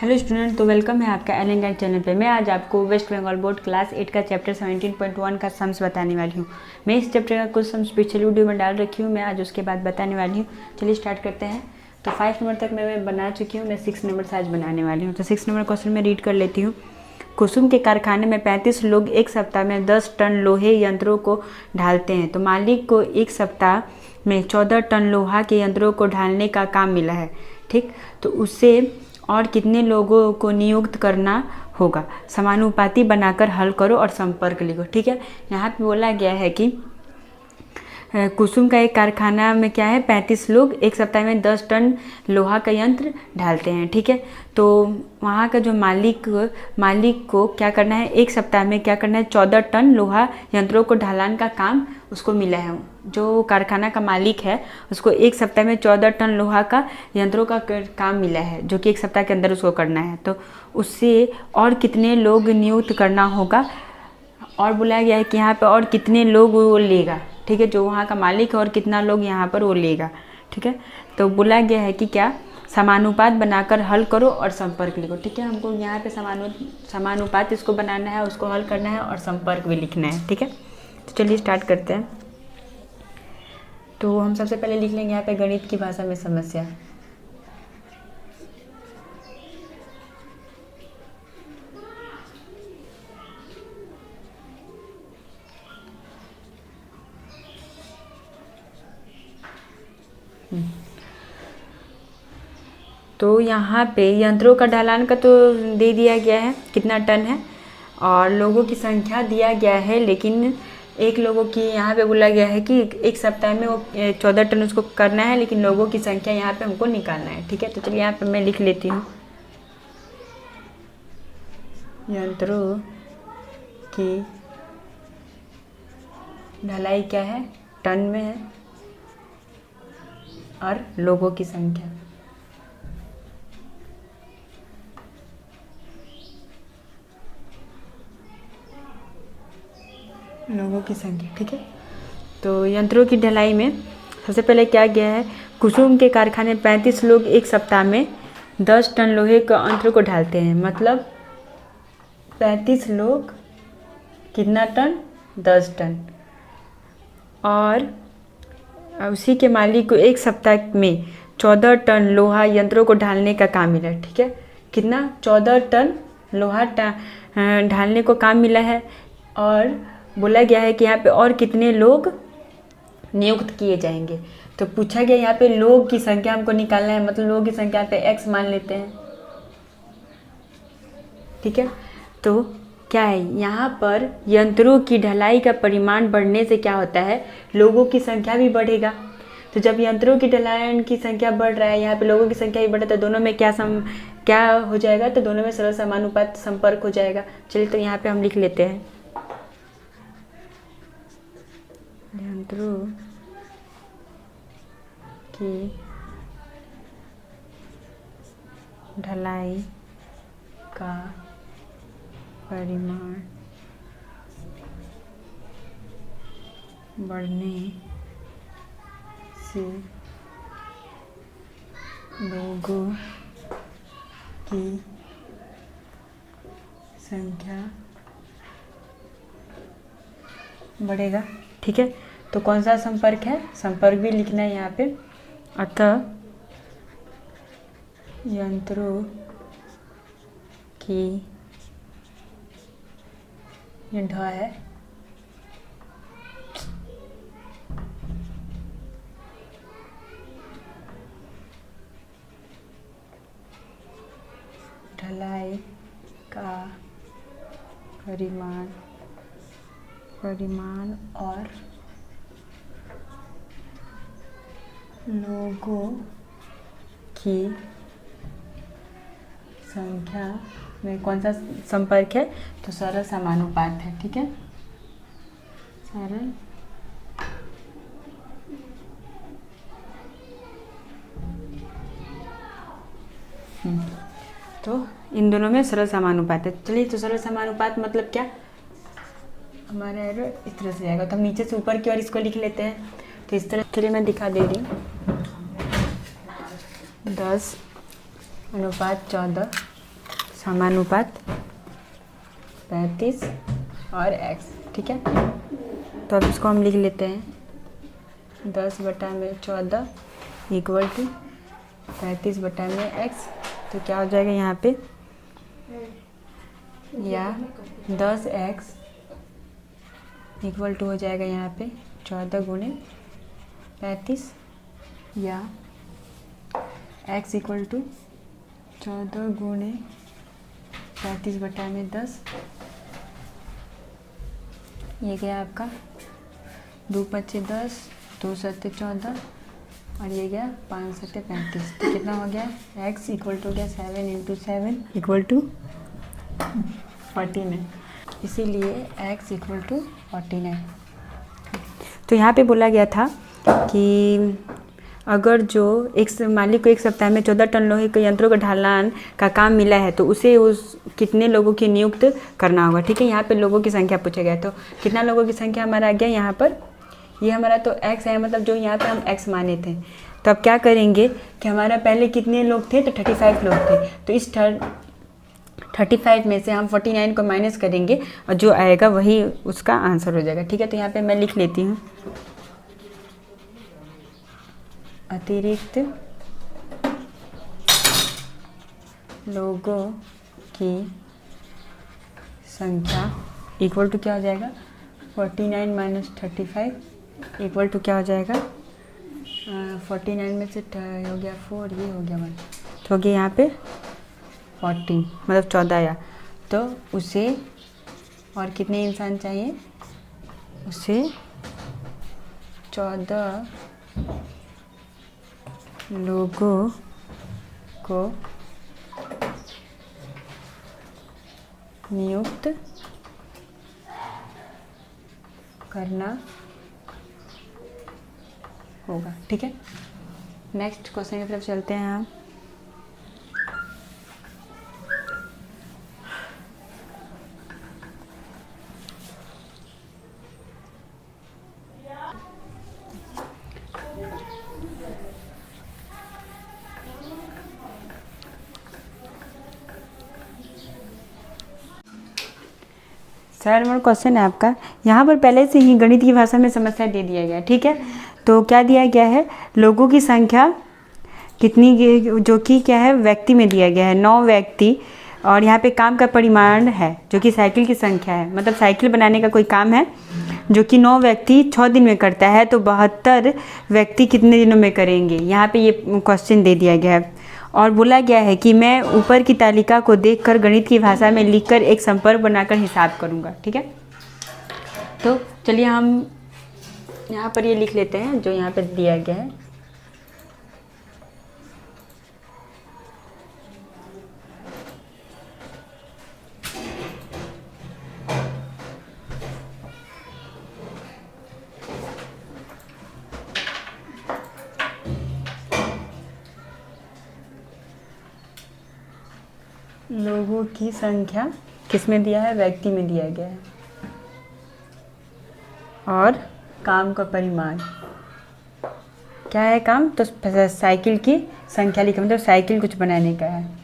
Hello student, तो welcome है आपका एल एन गाइड चैनल पे। मैं आज आपको वेस्ट बंगाल बोर्ड क्लास 8 का चैप्टर 17.1 का सम्स बताने वाली हूँ। मैं इस चैप्टर का कुछ सम्स पिछले वीडियो में डाल रखी हूँ, मैं आज उसके बाद बताने वाली हूँ। चलिए स्टार्ट करते हैं। तो 5 नंबर तक मैं बना चुकी हूँ, मैं 6 नंबर से आज बनाने वाली हूँ। तो 6 नंबर क्वेश्चन में रीड कर लेती हूँ। कुसुम के कारखाने में 35 लोग एक सप्ताह में 10 टन लोहे यंत्रों को ढालते हैं, तो मालिक को एक सप्ताह में 14 टन लोहा के यंत्रों को ढालने का काम मिला है। ठीक, तो उससे और कितने लोगों को नियुक्त करना होगा? समानुपाती बनाकर हल करो और संपर्क लिखो। ठीक है, यहाँ पे बोला गया है कि कुसुम का एक कारखाना में क्या है, 35 लोग एक सप्ताह में 10 टन लोहा का यंत्र ढालते हैं। ठीक है, तो वहाँ का जो मालिक को क्या करना है, एक सप्ताह में क्या करना है, 14 टन लोहा यंत्रों को ढालने का काम उसको मिला है। जो कारखाना का मालिक है उसको एक सप्ताह में 14 टन लोहा का यंत्रों का काम मिला है, जो कि एक सप्ताह के अंदर उसको करना है। तो उससे और कितने लोग नियुक्त करना होगा, और बुलाया गया है कि यहाँ पे और कितने लोग वो लेगा। ठीक है, जो वहाँ का मालिक है और कितना लोग यहाँ पर वो लेगा। ठीक है, तो बोला गया है कि क्या, समानुपात बनाकर हल करो और संपर्क लिखो। ठीक है, हमको यहाँ पे समानुपात इसको बनाना है, उसको हल करना है और संपर्क भी लिखना है। ठीक है, तो चलिए स्टार्ट करते हैं। तो हम सबसे पहले लिख लेंगे यहाँ पे गणित की भाषा में समस्या। तो यहाँ पे यंत्रों का ढलान का तो दे दिया गया है कितना टन है, और लोगों की संख्या दिया गया है, लेकिन एक लोगों की यहाँ पे बोला गया है कि एक सप्ताह में वो 14 टन उसको करना है, लेकिन लोगों की संख्या यहाँ पे हमको निकालना है। ठीक है, तो चलिए यहाँ पे मैं लिख लेती हूँ, यंत्रों की ढलाई क्या है, टन में है, और लोगों की संख्या ठीक है, तो यंत्रों की ढलाई में सबसे पहले क्या गया है, कुसुम के कारखाने 35 लोग एक सप्ताह में 10 टन लोहे के यंत्रों को ढालते हैं। मतलब 35 लोग कितना टन, 10 टन, और उसी के मालिक को एक सप्ताह में 14 टन लोहा यंत्रों को ढालने का काम मिला। ठीक है, कितना, 14 टन लोहा ढालने को काम मिला है, और बोला गया है कि यहाँ पे और कितने लोग नियुक्त किए जाएंगे। तो पूछा गया यहाँ पे लोग की संख्या हमको निकालना है, मतलब लोगों की संख्या पे x मान लेते हैं। ठीक है, तो क्या है, यहाँ पर यंत्रों की ढलाई का परिमाण बढ़ने से क्या होता है, लोगों की संख्या भी बढ़ेगा। तो जब यंत्रों की ढलाई की संख्या बढ़ रहा है, यहाँ पे लोगों की संख्या भी बढ़ रहा है, तो दोनों में क्या हो जाएगा, तो दोनों में सरल समानुपात संपर्क हो जाएगा। चलिए, तो यहाँ पे हम लिख लेते हैं, यंत्रों की ढलाई का परिमाण बढ़ने से लोगों की संख्या बढ़ेगा। ठीक है, तो कौन सा संपर्क है, संपर्क भी लिखना है यहाँ पे। अतः यंत्रों की, ये ढ है, ढलाई का परिमाण और लोगों की संख्या में कौन सा संपर्क है, तो सरल समानुपात है। ठीक है, सरल तो इन दोनों में सरल समानुपात है। चलिए, तो सरल समानुपात मतलब क्या, हमारा एरर इस तरह से जाएगा, तो हम नीचे से ऊपर की ओर इसको लिख लेते हैं। तो इस तरह, चलिए मैं दिखा दे रही हूँ, 10 अनुपात 14 समानुपात 35 और x, ठीक है। तो अब इसको हम लिख लेते हैं 10/14 इक्वल टू 35/x। तो क्या हो जाएगा यहाँ पे, या 10x इक्वल टू हो जाएगा यहाँ पे 14 गुणे 35, या x इक्वल टू 14 गुणे 35/10। ये गया आपका 2 × 5 = 10, 2 × 7 = 14 और ये गया 5 × 7 = 35। तो कितना हो गया, x इक्वल टू गया 7 × 7 इक्वल टू 49, इसीलिए x इक्वल टू 49। तो यहाँ पे बोला गया था कि अगर जो एक मालिक को एक सप्ताह में 14 टन लोहे के यंत्रों का ढालान का काम मिला है तो उसे उस कितने लोगों की नियुक्त करना होगा, ठीक है। यहाँ पे लोगों की संख्या पूछा गया, तो कितना लोगों की संख्या हमारा आ गया यहाँ पर, ये हमारा तो x है, मतलब जो यहाँ पे हम x माने थे। तो अब क्या करेंगे कि हमारा पहले कितने लोग थे, तो 35 लोग थे। तो इस 35 में से हम 49 को माइनस करेंगे और जो आएगा वही उसका आंसर हो जाएगा, ठीक है। तो यहाँ पे मैं लिख लेती हूँ अतिरिक्त लोगों की संख्या इक्वल टू क्या हो जाएगा, 49 - 35 इक्वल टू क्या हो जाएगा, 49 में से हो गया 4, ये हो गया 1, तो हो गया यहाँ पे 14, मतलब 14 आया। तो उसे और कितने इंसान चाहिए, उसे 14 लोगों को नियुक्त करना होगा, ठीक है। नेक्स्ट क्वेश्चन की तरफ चलते हैं हम। सरल नंबर क्वेश्चन है आपका। यहाँ पर पहले से ही गणित की भाषा में समस्या दे दिया गया है, ठीक है। तो क्या दिया गया है, लोगों की संख्या कितनी, जो कि क्या है व्यक्ति में दिया गया है 9 व्यक्ति, और यहाँ पे काम का परिमाण है जो कि साइकिल की संख्या है, मतलब साइकिल बनाने का कोई काम है जो कि 9 व्यक्ति 6 दिन में करता है, तो 72 व्यक्ति कितने दिनों में करेंगे, यहाँ पे ये क्वेश्चन दे दिया गया है। और बोला गया है कि मैं ऊपर की तालिका को देखकर गणित की भाषा में लिखकर एक संपर्क बनाकर हिसाब करूँगा, ठीक है। तो चलिए हम यहाँ पर ये लिख लेते हैं जो यहाँ पे दिया गया है। लोगों की संख्या किस में दिया है, व्यक्ति में दिया गया है, और काम का परिमाण क्या है, काम तो साइकिल की संख्या लिखा, मतलब साइकिल कुछ बनाने का है।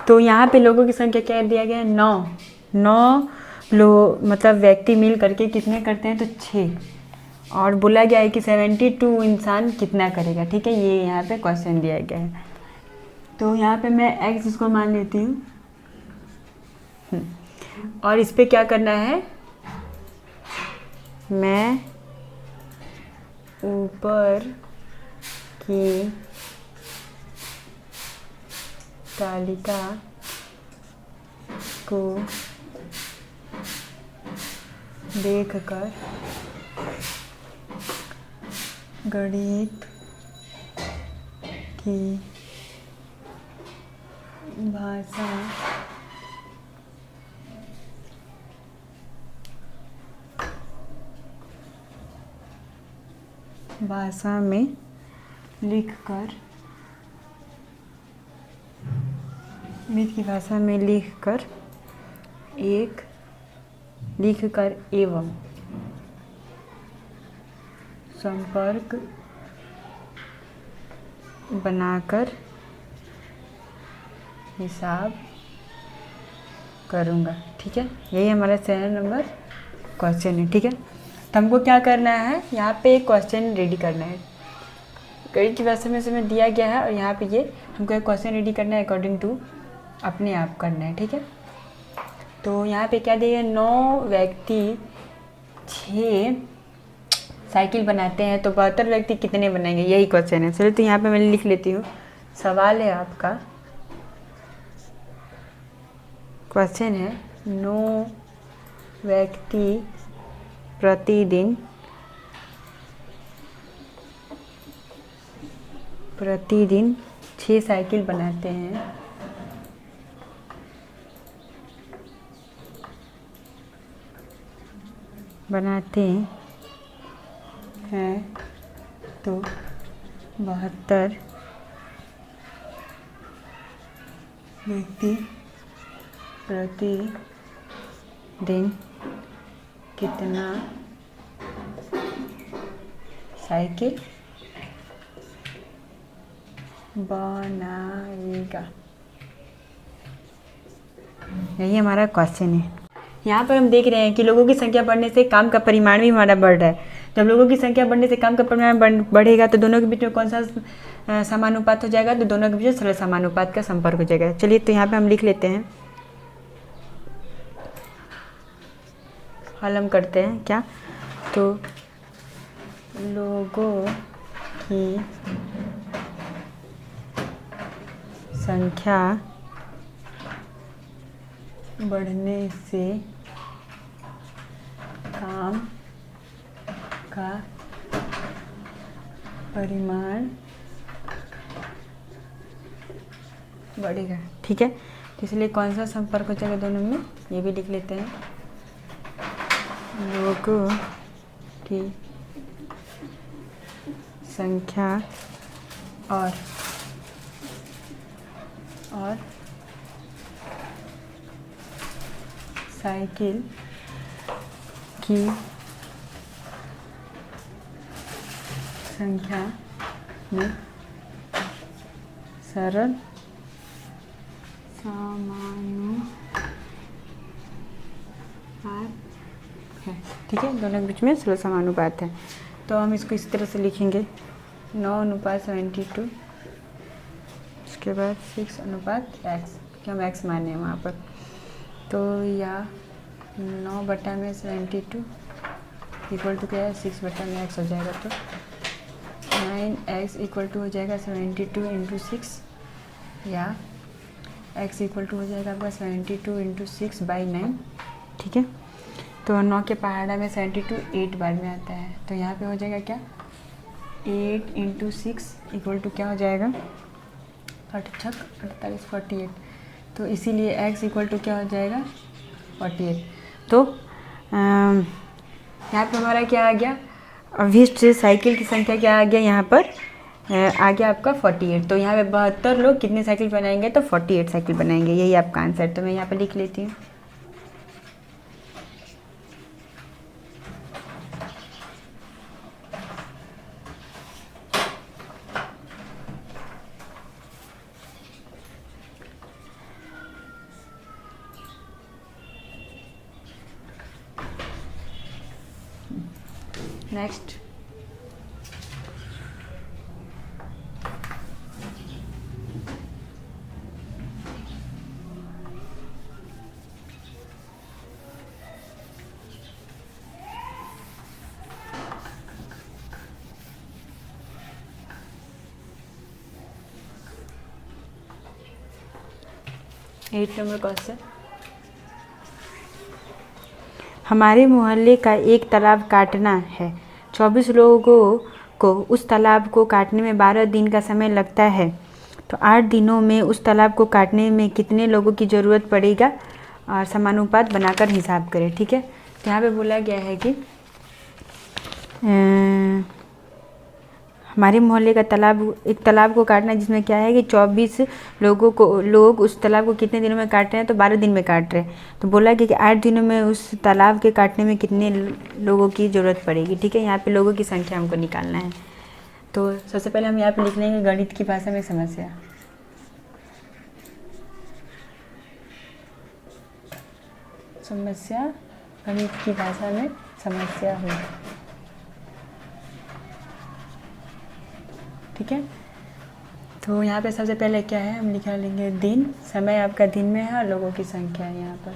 तो यहाँ पे लोगों की संख्या क्या दिया गया है, 9 मतलब व्यक्ति मिल करके कितने करते हैं, तो 6, और बोला गया है कि 72 इंसान कितना करेगा, ठीक है। ये यहाँ पे क्वेश्चन दिया गया है। तो यहाँ पे मैं x इसको मान लेती हूँ, और इस पे क्या करना है, मैं ऊपर की तालिका को देखकर गणित की भाषा भाषा में लिखकर, गणित की भाषा में लिखकर एवं संपर्क बनाकर हिसाब करूँगा। ठीक है, यही हमारा 7 नंबर क्वेश्चन है। ठीक है, तो हमको क्या करना है, यहाँ पे एक क्वेश्चन रेडी करना है। गणित की भाषा में इसमें दिया गया है और यहाँ पे ये हमको एक क्वेश्चन रेडी करना है अकॉर्डिंग टू अपने आप करना है। ठीक है, तो यहाँ पे क्या दिया है, 9 व्यक्ति 6 साइकिल बनाते हैं तो 72 व्यक्ति कितने बनाएंगे, यही क्वेश्चन है। चलिए तो यहाँ पे मैं लिख लेती हूँ। सवाल है आपका, क्वेश्चन है 9 व्यक्ति प्रतिदिन 6 साइकिल बनाते हैं तो 72 व्यक्ति प्रतिदिन कितना साइकिल बनाएगा, यही हमारा क्वेश्चन है। यहाँ पर हम देख रहे हैं कि लोगों की संख्या बढ़ने से काम का परिमाण भी हमारा बढ़ रहा है। जब लोगों की संख्या बढ़ने से काम का परिमाण बढ़ेगा तो दोनों के बीच में कौन सा समानुपात हो जाएगा, तो दोनों के बीच में सरल समानुपात का संपर्क हो जाएगा। चलिए तो यहाँ पे हम लिख लेते हैं, हल हम करते हैं क्या, तो लोगों की संख्या बढ़ने से काम का परिमाण बढ़ेगा। ठीक है, तो इसलिए कौन सा संपर्क हो जाएगा दोनों में, ये भी लिख लेते हैं। लोगों की संख्या और साइकिल की संख्या में सरल समानुपात है। ठीक है, दोनों के बीच में सरल समानुपात है। तो हम इसको इस तरह से लिखेंगे 9:72, उसके बाद 6:x, कि हम x माने हैं वहाँ पर। तो या 9/72 इक्वल टू क्या है, 6/x हो जाएगा। तो 9x इक्वल टू हो जाएगा 72 × 6, या x इक्वल टू हो जाएगा आपका 72 × 6/9। ठीक है, तो 9 के पहाड़ा में 72 8 बार में आता है, तो यहाँ पे हो जाएगा क्या, 8 × 6 इक्वल टू क्या हो जाएगा, 8 × 48 48। तो इसीलिए x इक्वल टू क्या हो जाएगा, 48। तो यहाँ पे हमारा क्या आ गया, अभिष्ट साइकिल की संख्या क्या आ गया, यहाँ पर आ गया आपका 48। तो यहाँ पे 72 लोग कितने साइकिल बनाएंगे, तो 48 साइकिल बनाएंगे, यही आपका आंसर। तो मैं यहाँ पे लिख लेती हूँ। Next, eight number question. हमारे मोहल्ले का एक तालाब काटना है, 24 लोगों को उस तालाब को काटने में 12 दिन का समय लगता है, तो 8 दिनों में उस तालाब को काटने में कितने लोगों की ज़रूरत पड़ेगा, और समानुपात बनाकर हिसाब करें। ठीक है, तो यहाँ पे बोला गया है कि हमारे मोहल्ले का एक तालाब को काटना, जिसमें क्या है कि 24 लोग उस तालाब को कितने दिनों में काट रहे हैं, तो 12 दिन में काट रहे हैं। तो बोला कि 8 दिनों में उस तालाब के काटने में कितने लोगों की ज़रूरत पड़ेगी। ठीक है, यहाँ पे लोगों की संख्या हमको निकालना है। तो सबसे पहले हम यहाँ पे लिख लेंगे गणित की भाषा में समस्या। गणित की भाषा में समस्या हो। ठीक है, तो यहाँ पे सबसे पहले क्या है, हम लिखा लेंगे दिन। समय आपका दिन में है और लोगों की संख्या है यहाँ पर।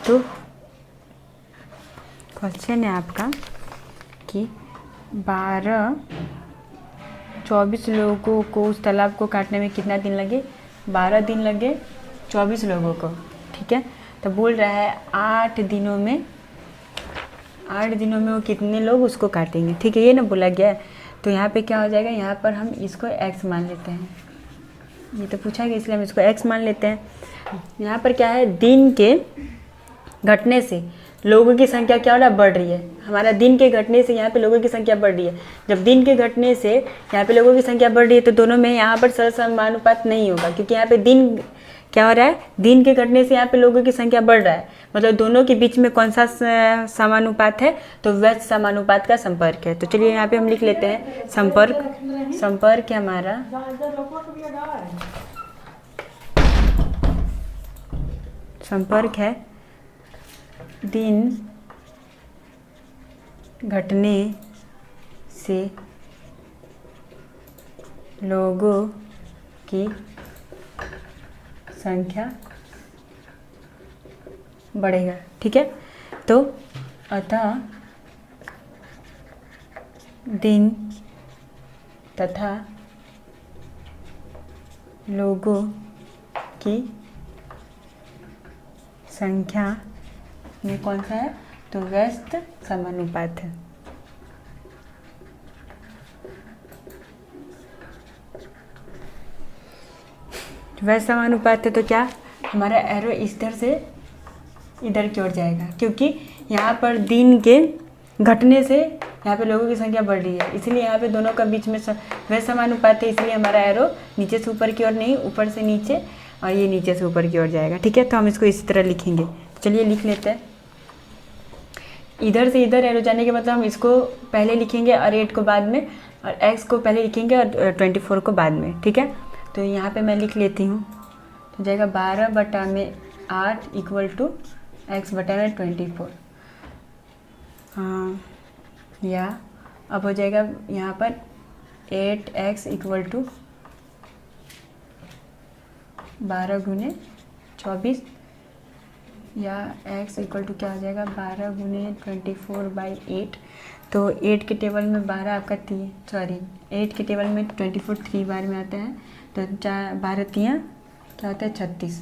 तो क्वेश्चन है आपका कि 24 लोगों को उस तालाब को काटने में कितना दिन लगे। 12 दिन लगे 24 लोगों को। ठीक है, तो बोल रहा है 8 दिनों में वो कितने लोग उसको काटेंगे। ठीक है, ये ना बोला गया है। तो यहाँ पे क्या हो जाएगा, यहाँ पर हम इसको x मान लेते हैं। ये तो पूछा गया इसलिए हम इसको x मान लेते हैं। यहाँ पर क्या है, दिन के घटने से लोगों की संख्या क्या हो रहा है, बढ़ रही है। हमारा दिन के घटने से यहाँ पे लोगों की संख्या बढ़ रही है। जब दिन के घटने से यहाँ पे लोगों की संख्या बढ़ रही है तो दोनों में यहाँ पर सहसमानुपात नहीं होगा, क्योंकि यहाँ पे दिन क्या हो रहा है, दिन के घटने से यहाँ पे लोगों की संख्या बढ़ रहा है। मतलब दोनों के बीच में कौन सा समानुपात है, तो व्यस्त समानुपात का संपर्क है। तो चलिए यहाँ पे हम लिख लेते हैं संपर्क है हमारा संपर्क है दिन घटने से लोगों की संख्या बढ़ेगा। ठीक है, तो अतः दिन तथा लोगों की संख्या में कौन सा है, तो व्यस्त समानुपात है। व्यस्त समानुपात है तो क्या, हमारा एरो इस तरह से इधर की ओर जाएगा, क्योंकि यहाँ पर दिन के घटने से यहाँ पे लोगों की संख्या बढ़ रही है, इसलिए यहाँ पे दोनों का बीच में व्यस्त समानुपात है। इसलिए हमारा एरो नीचे से ऊपर की ओर नहीं, ऊपर से नीचे, और ये नीचे से ऊपर की ओर जाएगा। ठीक है, तो हम इसको इसी तरह लिखेंगे। चलिए लिख लेते हैं। इधर से इधर एरो जाने के मतलब हम इसको पहले लिखेंगे और 8 को बाद में, और x को पहले लिखेंगे और 24 को बाद में। ठीक है, तो यहाँ पे मैं लिख लेती हूँ। तो जाएगा 12/8 इक्वल टू x/24। हाँ, या अब हो जाएगा यहाँ पर 8x इक्वल टू 12 × 24, या x इक्वल टू क्या हो जाएगा, 12 × 24/8। तो 8 के टेबल में 12 आपका 8 के टेबल में 24 3 बार में आता है, तो 12 3 क्या होता है 36।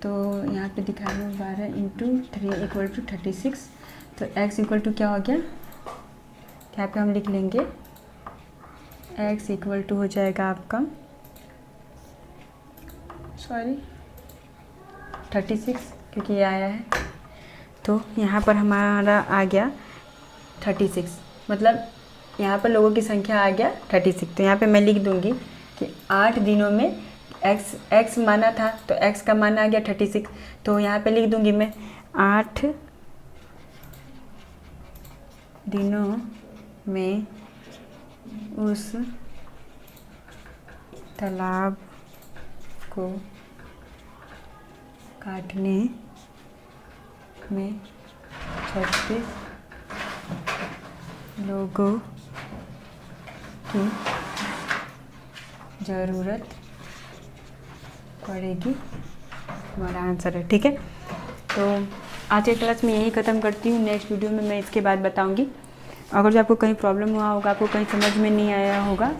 तो यहाँ पे दिखा रहा हूँ 12 × 3 इक्वल टू 36। तो x इक्वल टू क्या हो गया, यहाँ पे हम लिख लेंगे x इक्वल टू हो जाएगा आपका 36, क्योंकि ये आया है। तो यहाँ पर हमारा आ गया 36, मतलब यहाँ पर लोगों की संख्या आ गया 36। तो यहाँ पे मैं लिख दूँगी कि 8 दिनों में x माना था, तो x का मान आ गया 36। तो यहाँ पे लिख दूँगी मैं 8 दिनों में उस तालाब को काटने में 36 लोगों की ज़रूरत पड़ेगी, हमारा आंसर है। ठीक है, तो आज के क्लास में यही ख़त्म करती हूँ। नेक्स्ट वीडियो में मैं इसके बाद बताऊँगी। अगर जो आपको कहीं प्रॉब्लम हुआ होगा, आपको कहीं समझ में नहीं आया होगा,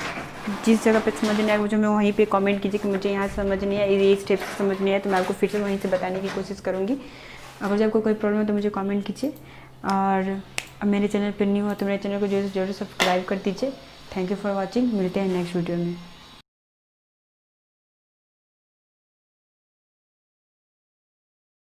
जिस जगह पे समझ नहीं आया मुझे में वहीं पे कमेंट कीजिए कि मुझे यहाँ समझ नहीं आया, ये स्टेप से समझ नहीं आया, तो मैं आपको फिर से वहीं से बताने की कोशिश करूँगी। अगर जब आपको कोई प्रॉब्लम है तो मुझे कमेंट कीजिए, और मेरे चैनल पर न्यू हो तो मेरे चैनल को जरूर सब्सक्राइब कर दीजिए। Thank you for watching. मिलते हैं नेक्स्ट वीडियो में।